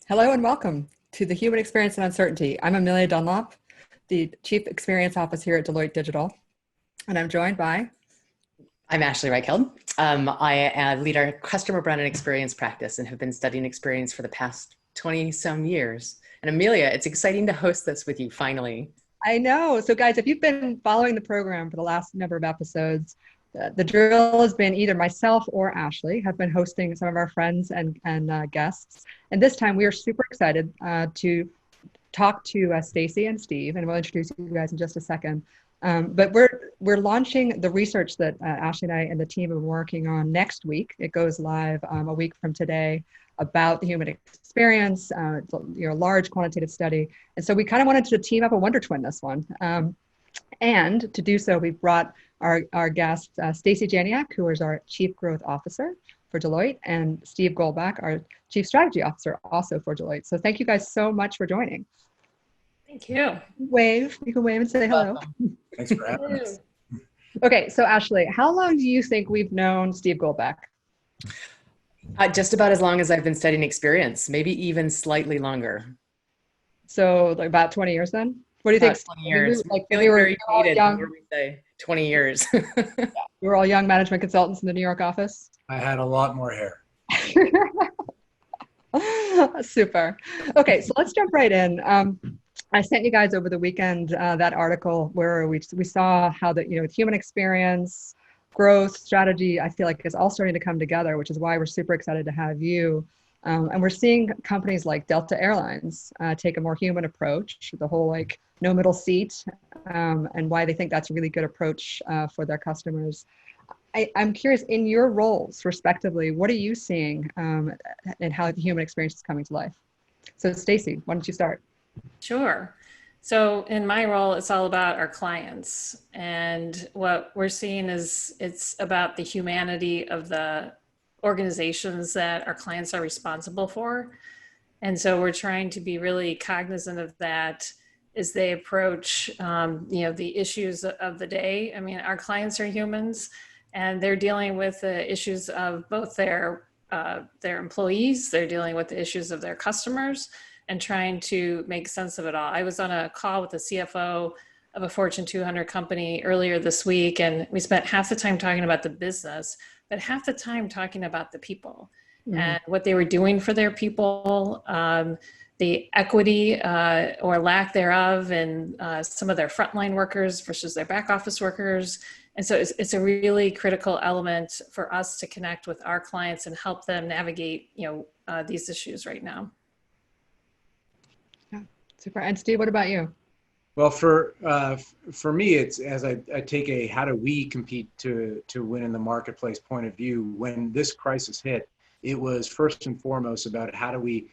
Hello and welcome to the Human Experience and Uncertainty. I'm Amelia Dunlop, the Chief Experience Officer here at Deloitte Digital, and I'm joined by... I'm Ashley Reicheld. I lead our customer brand and experience practice and have been studying experience for the past 20 some years. And Amelia, it's exciting to host this with you finally. I know. So guys, if you've been following the program for the last number of episodes, the drill has been either myself or Ashley have been hosting some of our friends and guests. And this time we are super excited to talk to Stacy and Steve, and we'll introduce you guys in just a second. But we're launching the research that Ashley and I and the team are working on next week. It goes live a week from today about the human experience, large quantitative study. And so we kind of wanted to team up a wonder twin this one. And to do so, we brought our guest, Stacy Janiak, who is our Chief Growth Officer for Deloitte, and Steve Goldbach, our Chief Strategy Officer also for Deloitte. So thank you guys so much for joining. Thank you. You can wave and say hello. Thanks for having us. Okay, so Ashley, how long do you think we've known Steve Goldbach? Just about as long as I've been studying experience, maybe even slightly longer. So like about 20 years then? What do you think? 20 years. We were all young. We say 20 years. We were all young management consultants in the New York office. I had a lot more hair. Super. Okay, so let's jump right in. I sent you guys over the weekend that article where we saw how the human experience, growth, strategy, I feel like is all starting to come together, which is why we're super excited to have you. And we're seeing companies like Delta Airlines take a more human approach, the whole no middle seat, and why they think that's a really good approach for their customers. I'm curious, in your roles respectively, what are you seeing and how the human experience is coming to life? So Stacy, why don't you start? Sure. So in my role, it's all about our clients. And what we're seeing is it's about the humanity of the organizations that our clients are responsible for. And so we're trying to be really cognizant of that as they approach, the issues of the day. I mean, our clients are humans and they're dealing with the issues of both their employees, they're dealing with the issues of their customers, and trying to make sense of it all. I was on a call with the CFO of a Fortune 200 company earlier this week, and we spent half the time talking about the business, but half the time talking about the people and what they were doing for their people, the equity or lack thereof in some of their frontline workers versus their back office workers. And so it's a really critical element for us to connect with our clients and help them navigate these issues right now. Super. And Steve, what about you? Well, for me, it's as I take a how do we compete to win in the marketplace point of view. When this crisis hit, it was first and foremost about how do we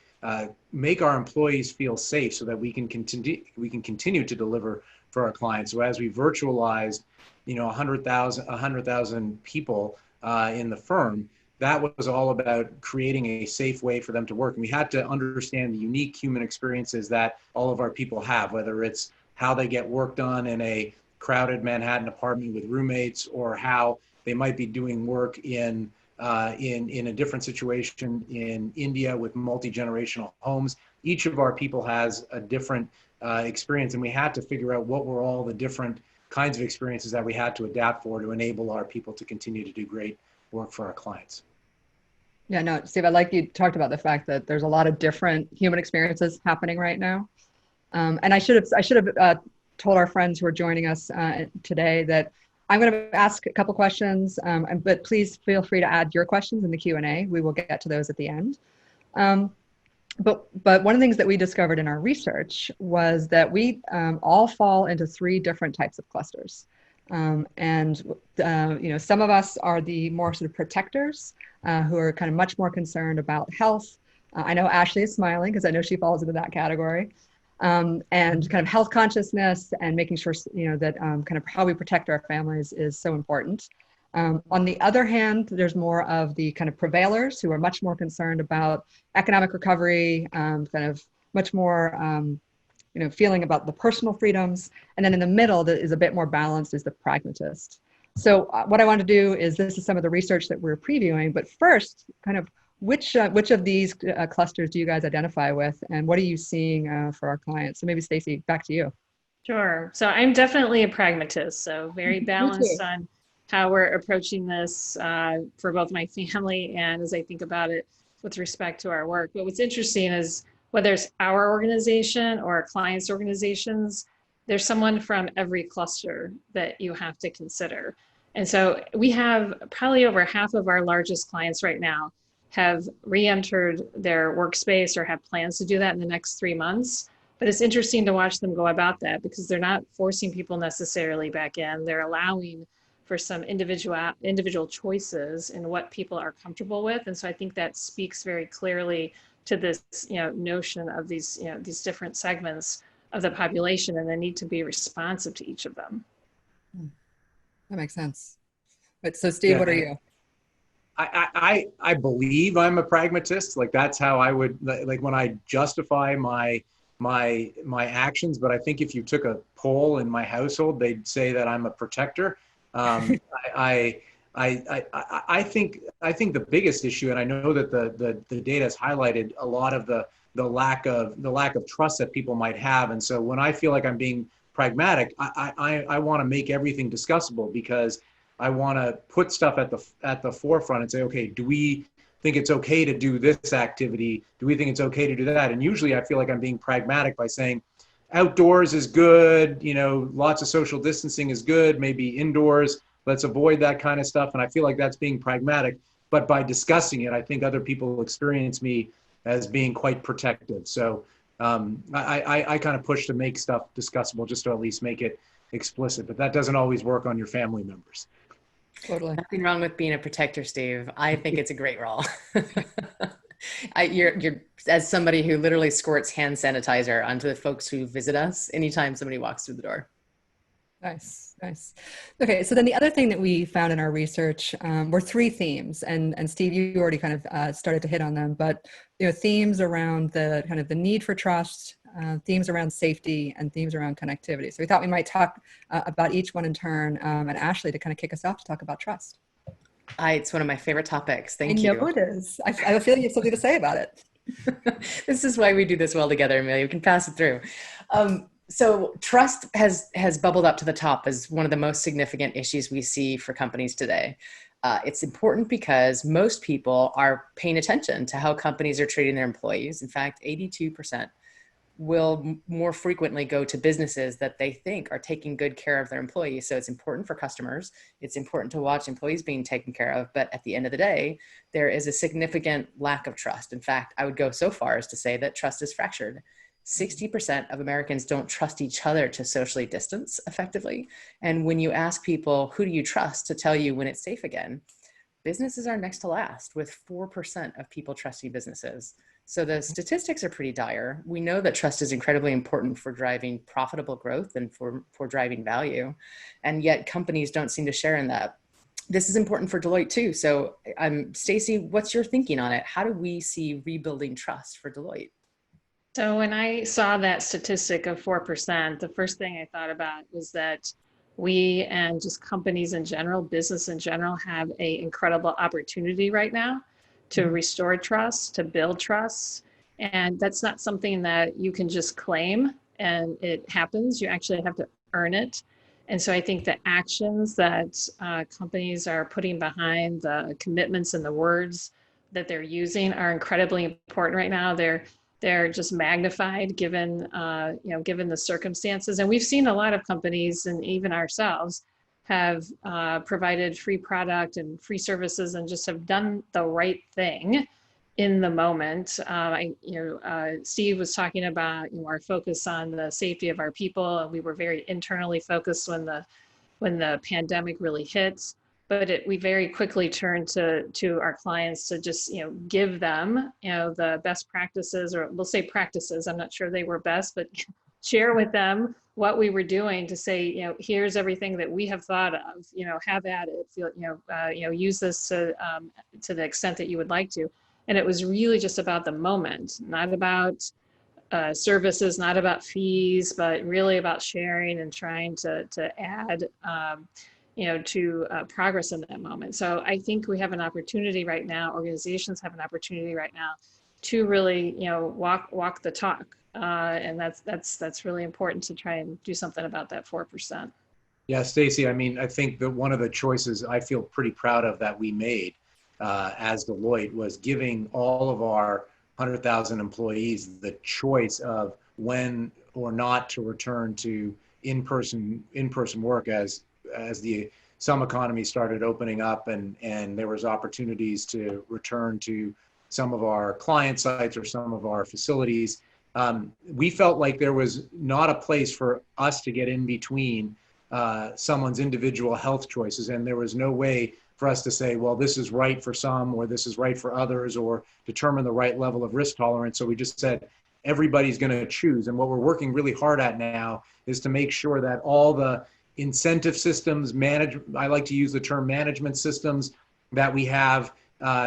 make our employees feel safe so that we can continue to deliver for our clients. So as we virtualized, 100,000 people in the firm, that was all about creating a safe way for them to work. And we had to understand the unique human experiences that all of our people have, whether it's how they get work done in a crowded Manhattan apartment with roommates, or how they might be doing work in a different situation in India with multi-generational homes. Each of our people has a different experience, and we had to figure out what were all the different kinds of experiences that we had to adapt for to enable our people to continue to do great work for our clients. Yeah, no, Steve, I like you talked about the fact that there's a lot of different human experiences happening right now. And I should have told our friends who are joining us today that I'm going to ask a couple questions, but please feel free to add your questions in the Q&A. We will get to those at the end. But one of the things that we discovered in our research was that we all fall into three different types of clusters. Some of us are the more sort of protectors who are kind of much more concerned about health. I know Ashley is smiling because I know she falls into that category. And kind of health consciousness and making sure, that kind of how we protect our families is so important. On the other hand, there's more of the kind of prevailers who are much more concerned about economic recovery, kind of much more feeling about the personal freedoms. And then in the middle that is a bit more balanced is the pragmatist. So what I want to do is, this is some of the research that we're previewing, but first, kind of Which of these clusters do you guys identify with, and what are you seeing for our clients? So maybe Stacy, back to you. Sure. So I'm definitely a pragmatist, so very Me balanced too. on how we're approaching this for both my family and as I think about it with respect to our work. But what's interesting is whether it's our organization or our clients' organizations, there's someone from every cluster that you have to consider. And so we have probably over half of our largest clients right now have re-entered their workspace or have plans to do that in the next 3 months. But it's interesting to watch them go about that because they're not forcing people necessarily back in. They're allowing for some individual choices in what people are comfortable with. And so I think that speaks very clearly to this, notion of these different segments of the population and the need to be responsive to each of them. That makes sense. But so Steve, Yeah, what are you? I believe I'm a pragmatist. Like that's how I would like when I justify my actions. But I think if you took a poll in my household, they'd say that I'm a protector. I, I think the biggest issue, and I know that the data has highlighted a lot of the lack of trust that people might have. And so when I feel like I'm being pragmatic, I want to make everything discussable because I want to put stuff at the forefront and say, okay, do we think it's okay to do this activity? Do we think it's okay to do that? And usually I feel like I'm being pragmatic by saying outdoors is good, lots of social distancing is good, maybe indoors, let's avoid that kind of stuff. And I feel like that's being pragmatic. But by discussing it, I think other people experience me as being quite protective. So I kind of push to make stuff discussable just to at least make it explicit. But that doesn't always work on your family members. Totally. Nothing wrong with being a protector, Steve. I think it's a great role. You're as somebody who literally squirts hand sanitizer onto the folks who visit us anytime somebody walks through the door. Nice, nice. Okay, so then the other thing that we found in our research were three themes, and Steve, you already kind of started to hit on them, but themes around the kind of the need for trust, themes around safety, and themes around connectivity. So we thought we might talk about each one in turn, and Ashley to kind of kick us off to talk about trust. It's one of my favorite topics. Thank you. I know it is. I feel you have something to say about it. This is why we do this well together, Amelia. We can pass it through. So trust has bubbled up to the top as one of the most significant issues we see for companies today. It's important because most people are paying attention to how companies are treating their employees. In fact, 82% will more frequently go to businesses that they think are taking good care of their employees. So it's important for customers. It's important to watch employees being taken care of. But at the end of the day, there is a significant lack of trust. In fact, I would go so far as to say that trust is fractured. 60% of Americans don't trust each other to socially distance effectively. And when you ask people, who do you trust to tell you when it's safe again? Businesses are next to last with 4% of people trusting businesses. So the statistics are pretty dire. We know that trust is incredibly important for driving profitable growth and for driving value. And yet companies don't seem to share in that. This is important for Deloitte too. So Stacy, what's your thinking on it? How do we see rebuilding trust for Deloitte? So when I saw that statistic of 4%, the first thing I thought about was that we and just companies in general, business in general, have an incredible opportunity right now to restore trust, to build trust. And that's not something that you can just claim and it happens. You actually have to earn it. And so I think the actions that companies are putting behind the commitments and the words that they're using are incredibly important right now. They're just magnified given given the circumstances. And we've seen a lot of companies and even ourselves have provided free product and free services and just have done the right thing in the moment. Steve was talking about our focus on the safety of our people, and we were very internally focused when the pandemic really hit. But we very quickly turned to our clients to just give them the best practices, or we'll say practices. I'm not sure they were best, but share with them what we were doing to say here's everything that we have thought of. Have at it. Use this to the extent that you would like to. And it was really just about the moment, not about services, not about fees, but really about sharing and trying to add to progress in that moment. So I think we have an opportunity right now, organizations have an opportunity right now to really, walk the talk. And that's really important to try and do something about that 4%. Yeah, Stacy, I mean, I think that one of the choices I feel pretty proud of that we made as Deloitte was giving all of our 100,000 employees the choice of when or not to return to in-person work as the some economies started opening up and there was opportunities to return to some of our client sites or some of our facilities. We felt like there was not a place for us to get in between someone's individual health choices. And there was no way for us to say, well, this is right for some, or this is right for others, or determine the right level of risk tolerance. So we just said, everybody's going to choose. And what we're working really hard at now is to make sure that all the incentive systems, I like to use the term management systems that we have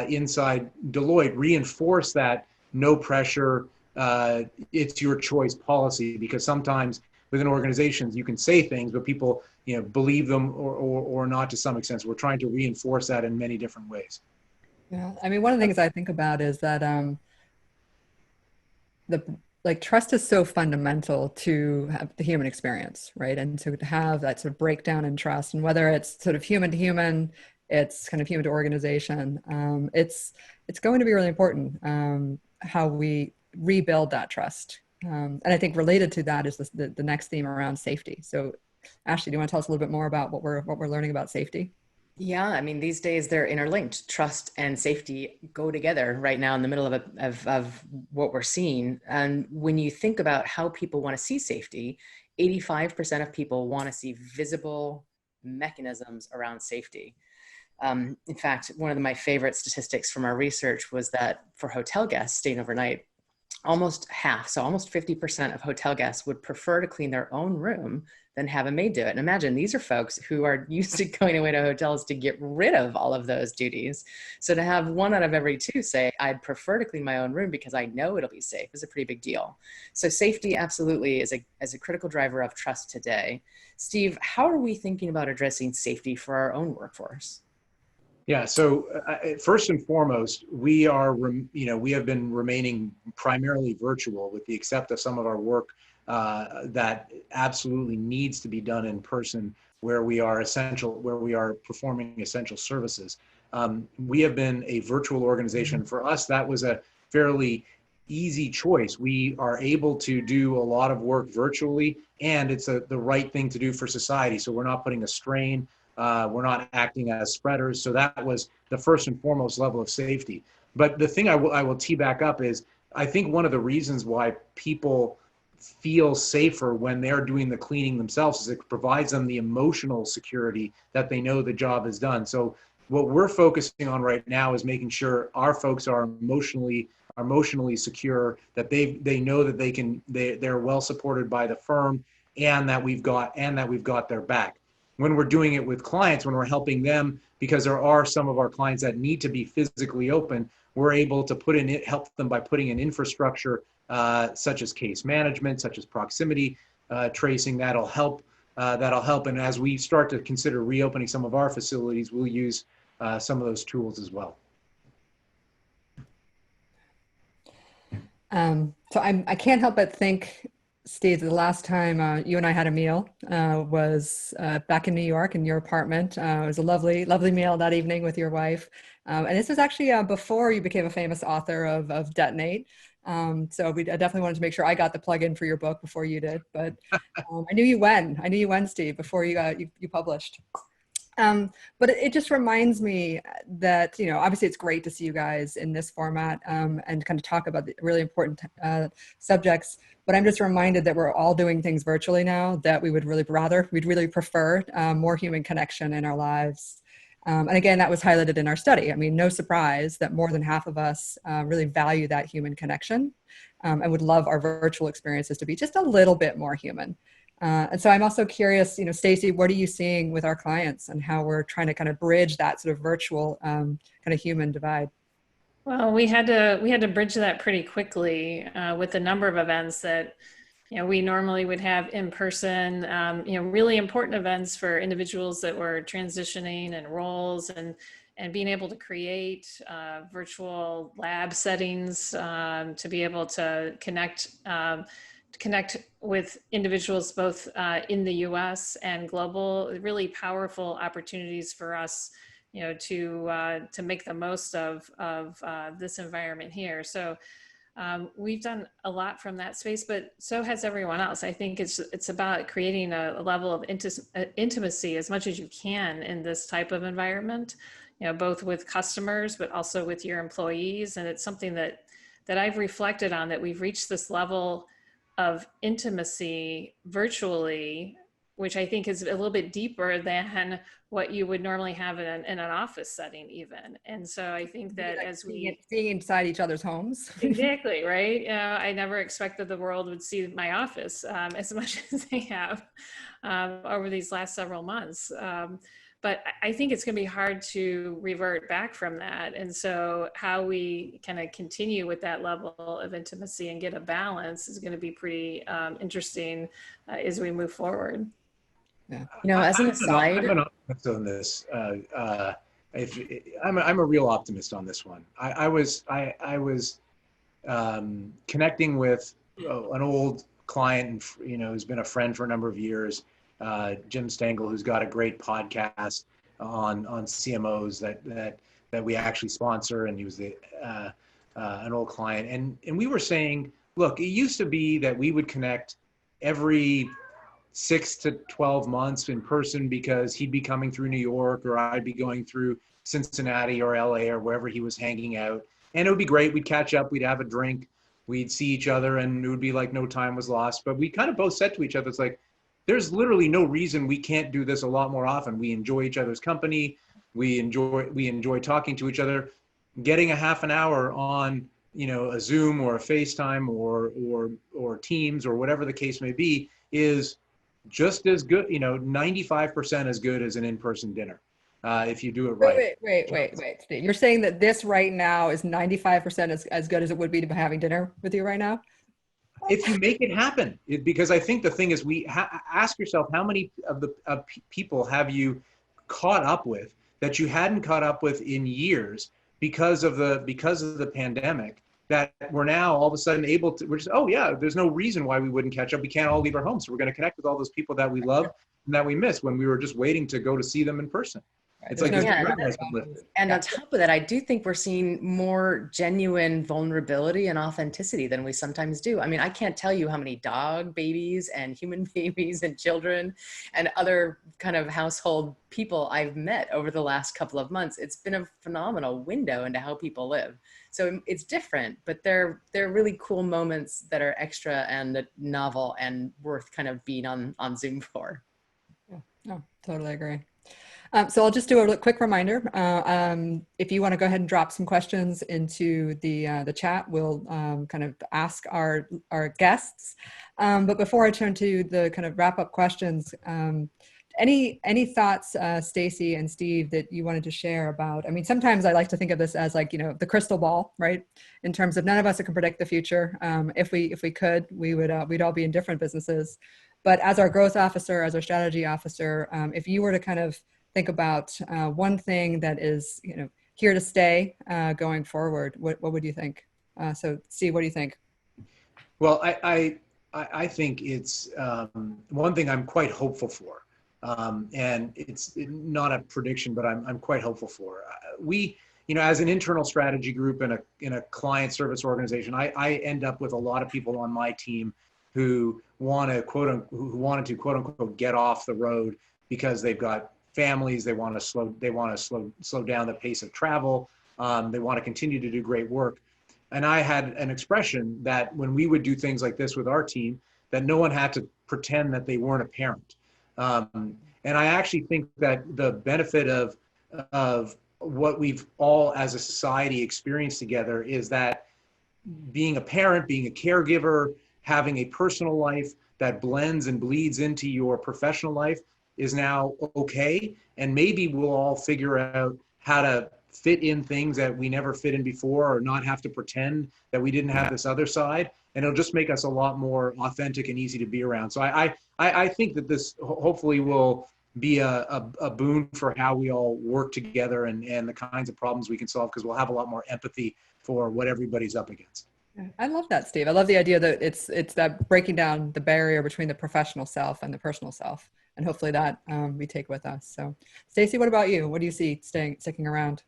inside Deloitte, reinforce that no pressure, it's your choice policy, because sometimes within organizations, you can say things, but people, believe them or not to some extent. So we're trying to reinforce that in many different ways. Yeah, I mean, one of the things I think about is that trust is so fundamental to have the human experience, right? And so to have that sort of breakdown in trust, and whether it's sort of human to human, it's kind of human to organization, it's going to be really important how we rebuild that trust. And I think related to that is the next theme around safety. So Ashley, do you want to tell us a little bit more about what we're learning about safety? Yeah, I mean, these days they're interlinked. Trust and safety go together right now in the middle of what we're seeing. And when you think about how people want to see safety, 85% of people want to see visible mechanisms around safety. In fact, one of my favorite statistics from our research was that for hotel guests staying overnight, almost half, so almost 50% of hotel guests would prefer to clean their own room than have a maid do it. And imagine, these are folks who are used to going away to hotels to get rid of all of those duties. So to have 1 out of every 2 say, I'd prefer to clean my own room because I know it'll be safe, is a pretty big deal. So safety absolutely is a critical driver of trust today. Steve, how are we thinking about addressing safety for our own workforce? Yeah. So first and foremost, we have been remaining primarily virtual, with the except of some of our work that absolutely needs to be done in person, where we are performing essential services. We have been a virtual organization. For us, that was a fairly easy choice. We are able to do a lot of work virtually, and it's the right thing to do for society. So we're not putting a strain. We're not acting as spreaders. So that was the first and foremost level of safety. But the thing I will tee back up is, I think one of the reasons why people feel safer when they're doing the cleaning themselves is it provides them the emotional security that they know the job is done. So what we're focusing on right now is making sure our folks are emotionally secure, that they know that they're well supported by the firm, and that we've got their back. When we're doing it with clients, when we're helping them, because there are some of our clients that need to be physically open, we're able to help them by putting in infrastructure such as case management, such as proximity tracing. That'll help. And as we start to consider reopening some of our facilities, we'll use some of those tools as well. So I can't help but think, Steve, the last time you and I had a meal was back in New York in your apartment. It was a lovely, lovely meal that evening with your wife. And this was actually before you became a famous author of Detonate. So I definitely wanted to make sure I got the plug in for your book before you did. But I knew you when, Steve, before you published. But it just reminds me that, obviously it's great to see you guys in this format and kind of talk about the really important subjects. But I'm just reminded that we're all doing things virtually now, that we'd really prefer more human connection in our lives. And again, that was highlighted in our study. I mean, no surprise that more than half of us really value that human connection and would love our virtual experiences to be just a little bit more human. And so I'm also curious, Stacy, what are you seeing with our clients and how we're trying to kind of bridge that sort of virtual kind of human divide? Well, we had to bridge that pretty quickly with the number of events that We normally would have in-person, really important events for individuals that were transitioning and roles, and being able to create virtual lab settings to be able to connect with individuals both in the US and global, really powerful opportunities for us, to make the most of this environment here. So we've done a lot from that space, but so has everyone else. I think it's about creating a level of intimacy as much as you can in this type of environment, both with customers, but also with your employees. And it's something that I've reflected on, that we've reached this level of intimacy virtually, which I think is a little bit deeper than what you would normally have in an office setting even. And so I think that as we seeing inside each other's homes. Exactly, right? I never expected the world would see my office as much as they have over these last several months. But I think it's going to be hard to revert back from that. And so how we kind of continue with that level of intimacy and get a balance is going to be pretty interesting as we move forward. Yeah. As an aside, I'm an optimist on this. I'm a real optimist on this one. I was connecting with an old client, who's been a friend for a number of years, Jim Stengel, who's got a great podcast on CMOs that we actually sponsor, and he was an old client, and we were saying, look, it used to be that we would connect every 6 to 12 months in person because he'd be coming through New York, or I'd be going through Cincinnati or LA or wherever he was hanging out. And it would be great. We'd catch up, we'd have a drink, we'd see each other, and it would be like no time was lost. But we kind of both said to each other, it's like, there's literally no reason we can't do this a lot more often. We enjoy each other's company. We enjoy talking to each other. Getting a half an hour on, a Zoom or a FaceTime or Teams or whatever the case may be is just as good, 95% as good as an in-person dinner, if you do it right. Wait, Steve. You're saying that this right now is 95% as good as it would be to having dinner with you right now? If you make it happen, because I think the thing is, ask yourself, how many of the people have you caught up with that you hadn't caught up with in years because of the pandemic, that we're now all of a sudden able to, we're just, oh yeah, there's no reason why we wouldn't catch up. We can't all leave our homes. So we're going to connect with all those people that we love and that we miss when we were just waiting to go to see them in person. It's like, and on top of that, I do think we're seeing more genuine vulnerability and authenticity than we sometimes do. I mean, I can't tell you how many dog babies and human babies and children and other kind of household people I've met over the last couple of months. It's been a phenomenal window into how people live. So it's different, but they're really cool moments that are extra and novel and worth kind of being on Zoom for. Yeah, no, totally agree. So I'll just do a quick reminder. If you want to go ahead and drop some questions into the chat, we'll kind of ask our guests. But before I turn to the kind of wrap up questions, any thoughts, Stacy and Steve, that you wanted to share about? I mean, sometimes I like to think of this as like, the crystal ball, right? In terms of none of us can predict the future. If we could, we'd all be in different businesses. But as our growth officer, as our strategy officer, if you were to kind of think about one thing that is, here to stay going forward, what would you think? So Steve, what do you think? Well, I think it's one thing I'm quite hopeful for. And it's not a prediction, but I'm quite hopeful for. We, as an internal strategy group in a client service organization, I end up with a lot of people on my team who wanted to quote unquote get off the road because they've got families. They want to slow down the pace of travel. They want to continue to do great work. And I had an expression that when we would do things like this with our team, that no one had to pretend that they weren't a parent. And I actually think that the benefit of what we've all as a society experienced together is that being a parent, being a caregiver, having a personal life that blends and bleeds into your professional life is now okay. And maybe we'll all figure out how to fit in things that we never fit in before, or not have to pretend that we didn't have this other side. and it'll just make us a lot more authentic and easy to be around. So I think that this hopefully will be a boon for how we all work together and the kinds of problems we can solve, because we'll have a lot more empathy for what everybody's up against. I love that, Steve. I love the idea that it's that breaking down the barrier between the professional self and the personal self, and hopefully that we take with us. So, Stacey, what about you? What do you see sticking around?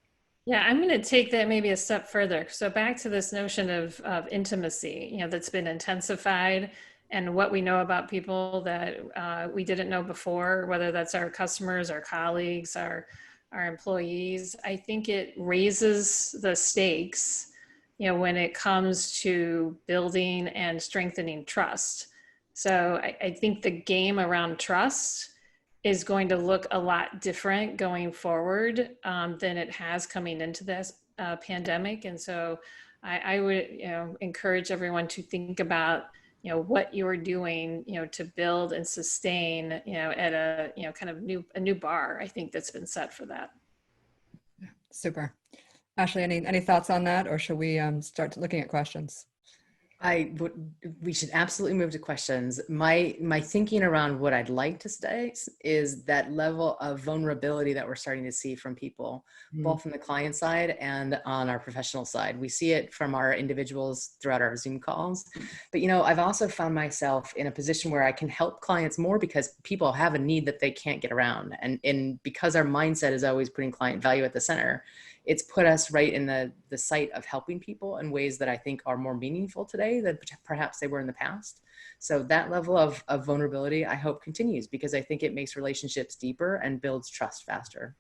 Yeah, I'm going to take that maybe a step further. So back to this notion of intimacy, that's been intensified, and what we know about people that we didn't know before, whether that's our customers, our colleagues, our employees. I think it raises the stakes, when it comes to building and strengthening trust. So I think the game around trust is going to look a lot different going forward than it has coming into this pandemic. And so I would encourage everyone to think about what you're doing to build and sustain at a kind of a new bar, I think, that's been set for that. Super. Ashley, any thoughts on that, or should we start looking at questions? We should absolutely move to questions. My thinking around what I'd like to say is that level of vulnerability that we're starting to see from people, both from the client side and on our professional side. We see it from our individuals throughout our Zoom calls. But, I've also found myself in a position where I can help clients more because people have a need that they can't get around. And because our mindset is always putting client value at the center, it's put us right in the sight of helping people in ways that I think are more meaningful today than perhaps they were in the past. So that level of vulnerability, I hope, continues, because I think it makes relationships deeper and builds trust faster.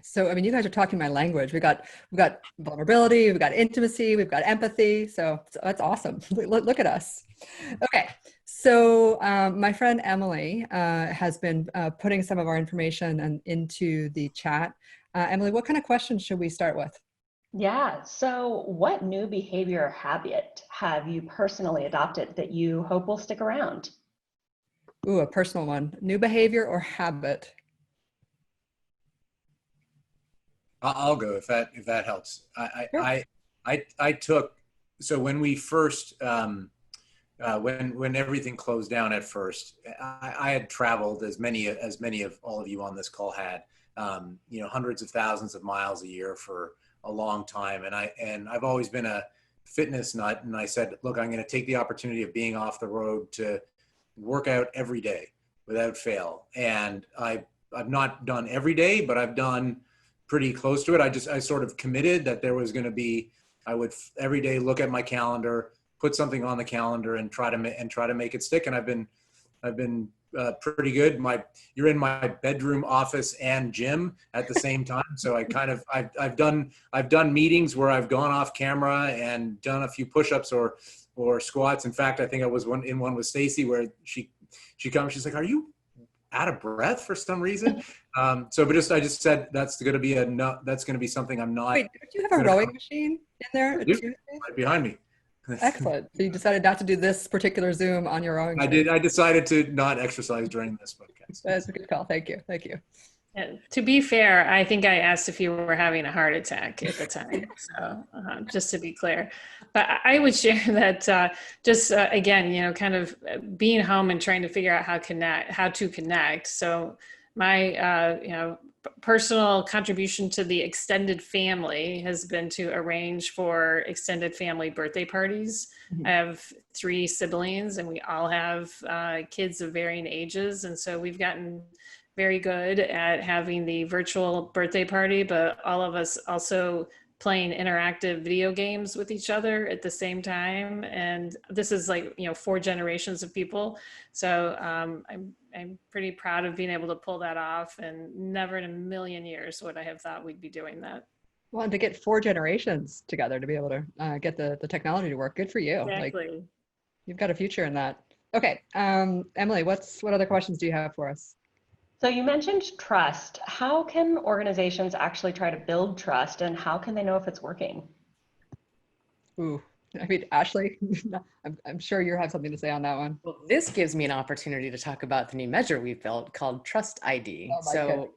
So, you guys are talking my language. We've got vulnerability, we've got intimacy, we've got empathy. So that's awesome. Look at us. Okay. So my friend Emily has been putting some of our information into the chat. Emily, what kind of questions should we start with? Yeah, so what new behavior or habit have you personally adopted that you hope will stick around? Ooh, a personal one. New behavior or habit? I'll go if that helps. Sure. I took, so when we first when everything closed down at first, I had traveled as many of all of you on this call had, hundreds of thousands of miles a year for a long time. And I've always been a fitness nut. And I said, look, I'm going to take the opportunity of being off the road to work out every day without fail. And I've not done every day, but I've done pretty close to it. I sort of committed that there was going to be, I would every day look at my calendar, put something on the calendar and try to make it stick. And I've been pretty good. You're in my bedroom, office, and gym at the same time. So I've done meetings where I've gone off camera and done a few push-ups or squats. In fact, I think I was in one with Stacey where she comes, she's like, "Are you out of breath for some reason?" I just said that's going to be something I'm not. Wait, don't you have a rowing machine in there? Right behind me. Excellent. So you decided not to do this particular Zoom on your own. I did. I decided to not exercise during this podcast. That's a good call. Thank you. Thank you. And to be fair, I think I asked if you were having a heart attack at the time. So just to be clear, but I would share that again, kind of being home and trying to figure out how to connect. So my, personal contribution to the extended family has been to arrange for extended family birthday parties. Mm-hmm. I have 3 siblings and we all have kids of varying ages. And so we've gotten very good at having the virtual birthday party, but all of us also playing interactive video games with each other at the same time. And this is 4 generations of people. So I'm pretty proud of being able to pull that off, and never in a million years would I have thought we'd be doing that. Well, and to get 4 generations together to be able to get the technology to work, good for you. Exactly. You've got a future in that. Okay, Emily, what other questions do you have for us? So you mentioned trust. How can organizations actually try to build trust, and how can they know if it's working? Ooh, Ashley, I'm sure you have something to say on that one. Well, this gives me an opportunity to talk about the new measure we've built called Trust ID. Oh,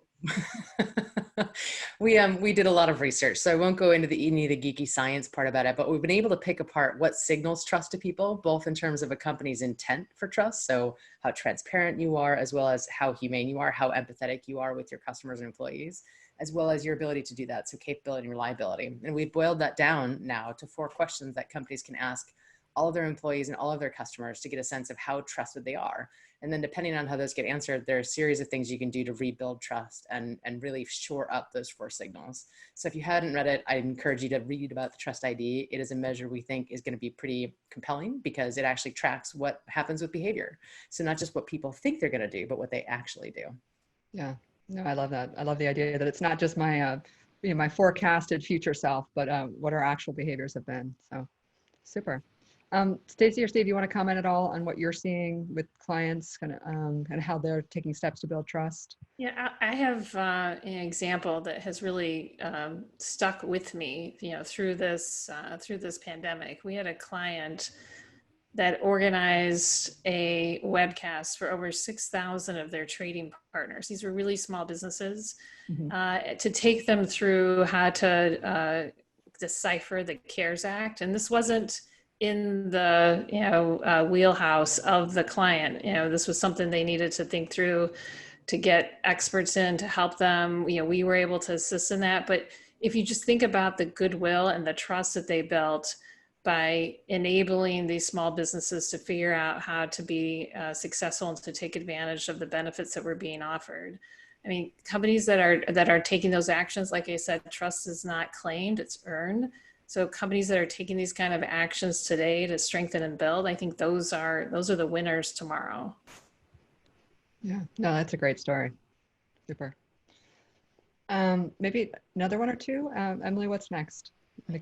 We did a lot of research, so I won't go into any of the geeky science part about it, but we've been able to pick apart what signals trust to people, both in terms of a company's intent for trust, so how transparent you are, as well as how humane you are, how empathetic you are with your customers and employees, as well as your ability to do that, so capability and reliability. And we've boiled that down now to 4 questions that companies can ask all of their employees and all of their customers to get a sense of how trusted they are. And then depending on how those get answered, there are a series of things you can do to rebuild trust and really shore up those 4 signals. So if you hadn't read it, I encourage you to read about the Trust ID. It is a measure we think is going to be pretty compelling because it actually tracks what happens with behavior. So not just what people think they're going to do, but what they actually do. Yeah, no, I love that. I love the idea that it's not just my, my forecasted future self, but what our actual behaviors have been. So super. Stacey or Steve, you want to comment at all on what you're seeing with clients, kind of, and how they're taking steps to build trust? Yeah, I have an example that has really stuck with me, through this pandemic. We had a client that organized a webcast for over 6,000 of their trading partners. These were really small businesses, to take them through how to decipher the CARES Act. And this wasn't in the wheelhouse of the client. This was something they needed to think through, to get experts in to help them. We were able to assist in that. But if you just think about the goodwill and the trust that they built by enabling these small businesses to figure out how to be successful and to take advantage of the benefits that were being offered. I mean, companies that are taking those actions, like I said, trust is not claimed, it's earned. So companies that are taking these kind of actions today to strengthen and build, I think those are the winners tomorrow. Yeah, no, that's a great story. Super. Maybe another one or two. Emily, what's next?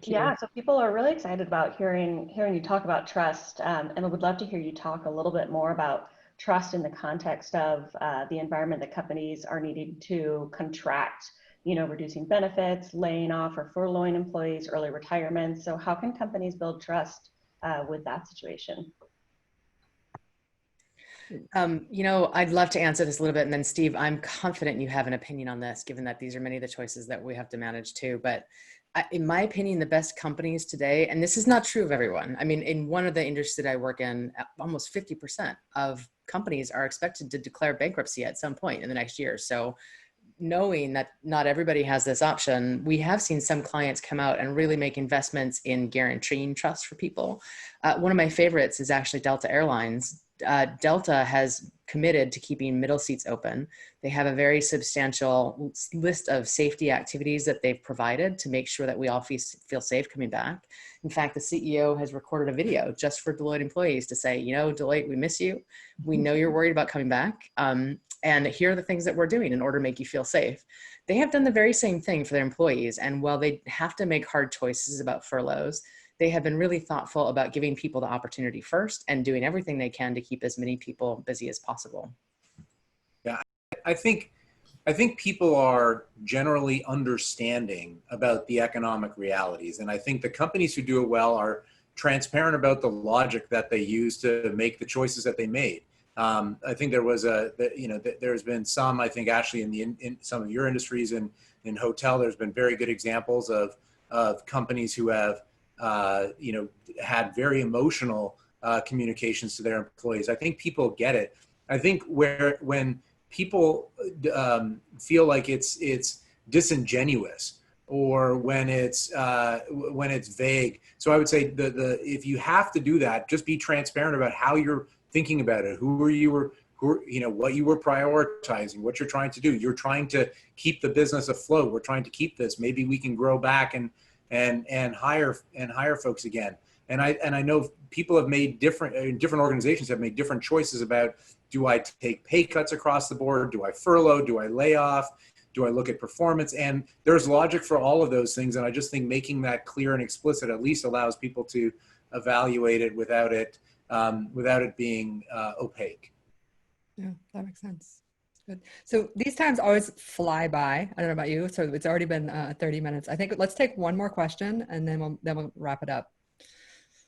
Yeah, so people are really excited about hearing you talk about trust, and I would love to hear you talk a little bit more about trust in the context of the environment that companies are needing to contract, reducing benefits, laying off or furloughing employees, early retirement. So how can companies build trust with that situation? I'd love to answer this a little bit. And then Steve, I'm confident you have an opinion on this, given that these are many of the choices that we have to manage too. But in my opinion, the best companies today, and this is not true of everyone. I mean, in one of the industries that I work in, almost 50% of companies are expected to declare bankruptcy at some point in the next year. So knowing that not everybody has this option, we have seen some clients come out and really make investments in guaranteeing trust for people. One of my favorites is actually Delta Airlines. Delta has committed to keeping middle seats open. They have a very substantial list of safety activities that they've provided to make sure that we all feel safe coming back. In fact, the CEO has recorded a video just for Deloitte employees to say, Deloitte, we miss you. We know you're worried about coming back. And here are the things that we're doing in order to make you feel safe. They have done the very same thing for their employees. And while they have to make hard choices about furloughs, they have been really thoughtful about giving people the opportunity first and doing everything they can to keep as many people busy as possible. Yeah, I think people are generally understanding about the economic realities. And I think the companies who do it well are transparent about the logic that they use to make the choices that they made. I think there was there's been some, I think actually in some of your industries in hotel, there's been very good examples of companies who have, had very emotional communications to their employees. I think people get it. I think when people feel like it's disingenuous or when it's vague. So I would say if you have to do that, just be transparent about how you're thinking about it, what you were prioritizing, what you're trying to do. You're trying to keep the business afloat. We're trying to keep this. Maybe we can grow back and hire folks again. And I know people have made different organizations have made different choices about, do I take pay cuts across the board? Do I furlough? Do I lay off? Do I look at performance? And there's logic for all of those things. And I just think making that clear and explicit at least allows people to evaluate it without it being opaque. Yeah, that makes sense. Good. So these times always fly by. I don't know about you. So it's already been 30 minutes. I think let's take one more question and then we'll wrap it up.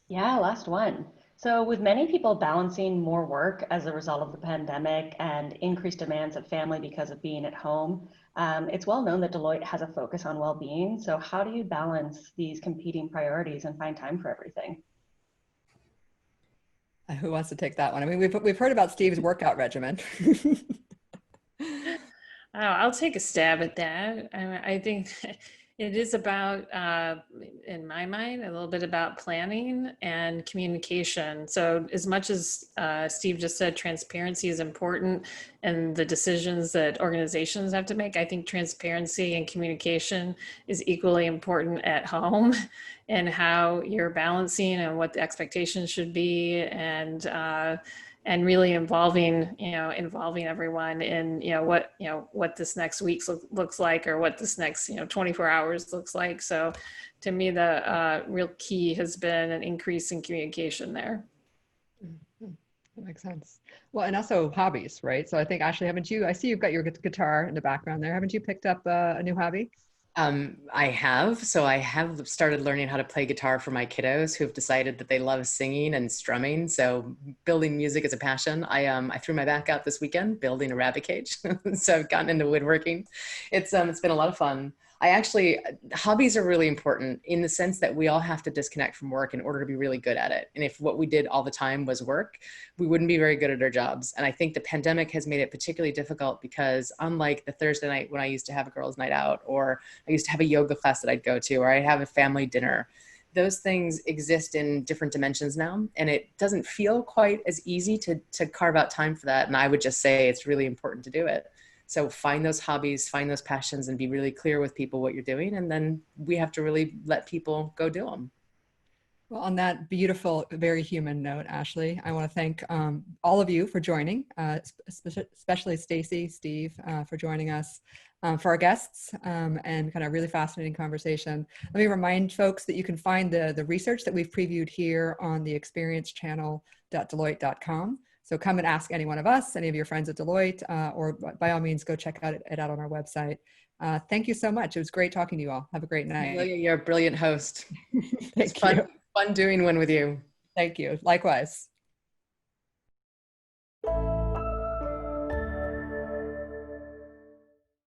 Yeah, last one. So with many people balancing more work as a result of the pandemic and increased demands of family because of being at home, it's well known that Deloitte has a focus on well-being. So how do you balance these competing priorities and find time for everything? Who wants to take that one? I mean, we've heard about Steve's workout regimen. Oh, I'll take a stab at that. I think it is about, in my mind, a little bit about planning and communication. So as much as Steve just said, transparency is important and the decisions that organizations have to make, I think transparency and communication is equally important at home and how you're balancing and what the expectations should be, and really involving everyone in, what this next week looks like, or what this next, 24 hours looks like. So to me, the real key has been an increase in communication there. That makes sense. Well, and also hobbies, right? So I think, Ashley, I see you've got your guitar in the background there. Haven't you picked up a new hobby? I have. So I have started learning how to play guitar for my kiddos who have decided that they love singing and strumming. So building music is a passion. I threw my back out this weekend building a rabbit cage. So I've gotten into woodworking. It's been a lot of fun. Hobbies are really important in the sense that we all have to disconnect from work in order to be really good at it. And if what we did all the time was work, we wouldn't be very good at our jobs. And I think the pandemic has made it particularly difficult because unlike the Thursday night when I used to have a girls' night out, or I used to have a yoga class that I'd go to, or I'd have a family dinner, those things exist in different dimensions now. And it doesn't feel quite as easy to carve out time for that. And I would just say it's really important to do it. So find those hobbies, find those passions, and be really clear with people what you're doing. And then we have to really let people go do them. Well, on that beautiful, very human note, Ashley, I want to thank all of you for joining, especially Stacy, Steve, for joining us, for our guests, and kind of really fascinating conversation. Let me remind folks that you can find the research that we've previewed here on the experiencechannel.deloitte.com. So come and ask any one of us, any of your friends at Deloitte, or by all means, go check it out on our website. Thank you so much. It was great talking to you all. Have a great night. Amelia, you're a brilliant host. Thank you. Fun doing one with you. Thank you. Likewise.